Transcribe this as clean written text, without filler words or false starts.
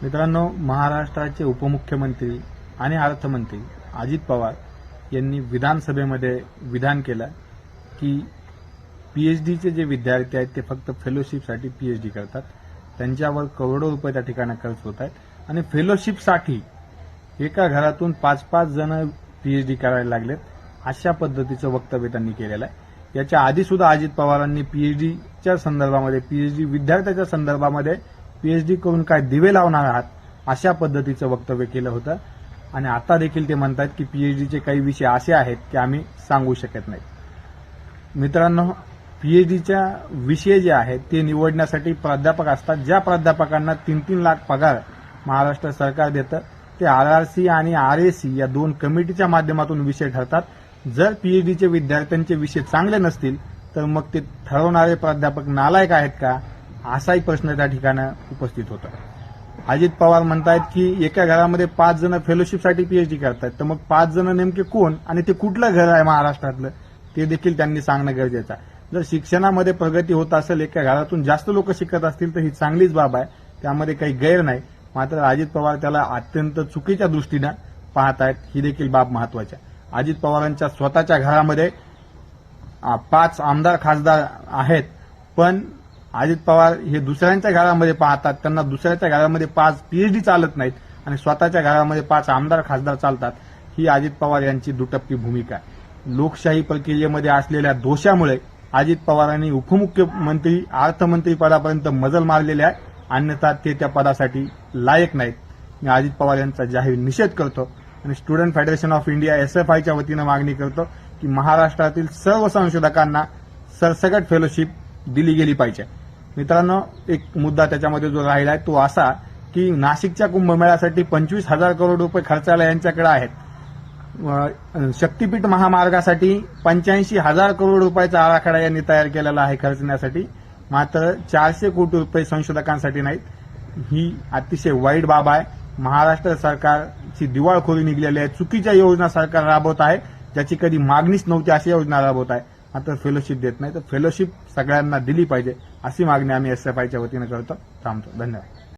मित्रांनो, महाराष्ट्राचे उपमुख्यमंत्री आणि अर्थमंत्री अजित पवार यांनी विधानसभेमध्ये विधान केलं की पीएचडीचे जे विद्यार्थी आहेत ते फक्त फेलोशिपसाठी पीएचडी करतात, त्यांच्यावर करोडो रुपये त्या ठिकाणी खर्च होत आहेत आणि फेलोशिपसाठी एका घरातून 5-5 जण पीएचडी करायला लागलेत, अशा पद्धतीचं वक्तव्य त्यांनी केलेलं आहे। याच्या आधी सुद्धा अजित पवारांनी पीएचडीच्या संदर्भामध्ये, पीएचडी विद्यार्थ्याच्या संदर्भामध्ये पीएचडी करून काय दिवे लावणार आहात अशा पद्धतीचं वक्तव्य केलं होतं आणि आता देखील ते म्हणतात की पीएचडीचे काही विषय असे आहेत की आम्ही सांगू शकत नाही। मित्रांनो, पीएचडीच्या विषय जे आहेत ते निवडण्यासाठी प्राध्यापक असतात। ज्या प्राध्यापकांना 3-3 लाख पगार महाराष्ट्र सरकार देतं ते आरआरसी आणि आरएसी या 2 कमिटीच्या माध्यमातून विषय ठरतात। जर पीएचडीचे विद्यार्थ्यांचे विषय चांगले नसतील तर मग ते ठरवणारे प्राध्यापक नालायक आहेत का, असाही प्रश्न त्या ठिकाणी उपस्थित होता। अजित पवार म्हणतात की एका घरामध्ये 5 जण फेलोशिपसाठी पीएचडी करतात, तर मग 5 जण नेमके कोण आणि ते कुठलं घर आहे महाराष्ट्रातलं ते देखील त्यांनी सांगणं गरजेचं आहे। जर शिक्षणामध्ये प्रगती होत असेल, एका घरातून जास्त लोक शिकत असतील तर ही चांगलीच बाब आहे, त्यामध्ये काही गैर नाही। मात्र अजित पवार त्याला अत्यंत चुकीच्या दृष्टीने पाहत आहेत, ही देखील बाब महत्वाची आहे। अजित पवारांच्या स्वतःच्या घरामध्ये 5 आमदार खासदार आहेत, पण अजित पवार हे दुसऱ्यांच्या घरामध्ये पाहतात, त्यांना दुसऱ्याच्या घरामध्ये 5 पीएचडी चालत नाहीत आणि स्वतःच्या घरामध्ये 5 आमदार खासदार चालतात। ही अजित पवार यांची दुटप्पी भूमिका आहे। लोकशाही प्रक्रियेमध्ये असलेल्या दोषामुळे अजित पवारांनी उपमुख्यमंत्री अर्थमंत्री पदापर्यंत मजल मारलेले आहे, अन्यथा ते त्या पदासाठी लायक नाहीत। मी अजित पवार यांचा जाहीर निषेध करतो आणि स्टुडंट फेडरेशन ऑफ इंडिया एसएफआयच्या वतीनं मागणी करतो की महाराष्ट्रातील सर्व संशोधकांना सरसकट फेलोशिप दिली गेली पाहिजे। मित्रांनो, एक मुद्दा त्याच्यामध्ये जो राहिला आहे तो असा की नाशिकच्या कुंभमेळ्यासाठी 25,000 करोड रुपये खर्चाला यांच्याकडे आहेत। शक्तीपीठ महामार्गासाठी 85,000 करोड रुपयाचा आराखडा यांनी तयार केलेला आहे खर्चण्यासाठी, मात्र 400 कोटी रुपये संशोधकांसाठी नाहीत। ही अतिशय वाईट बाब आहे। महाराष्ट्र सरकारची दिवाळखोरी निघलेली आहे, चुकीच्या योजना सरकार राबवत आहे, ज्याची कधी मागणीच नव्हती अशी योजना राबवत आहे, मात्र फेलोशिप देत नाही। तर फेलोशिप सगळ्यांना दिली पाहिजे अशी मागणी आम्ही एसएफआयच्या वतीनं करतो। थांबतो। धन्यवाद।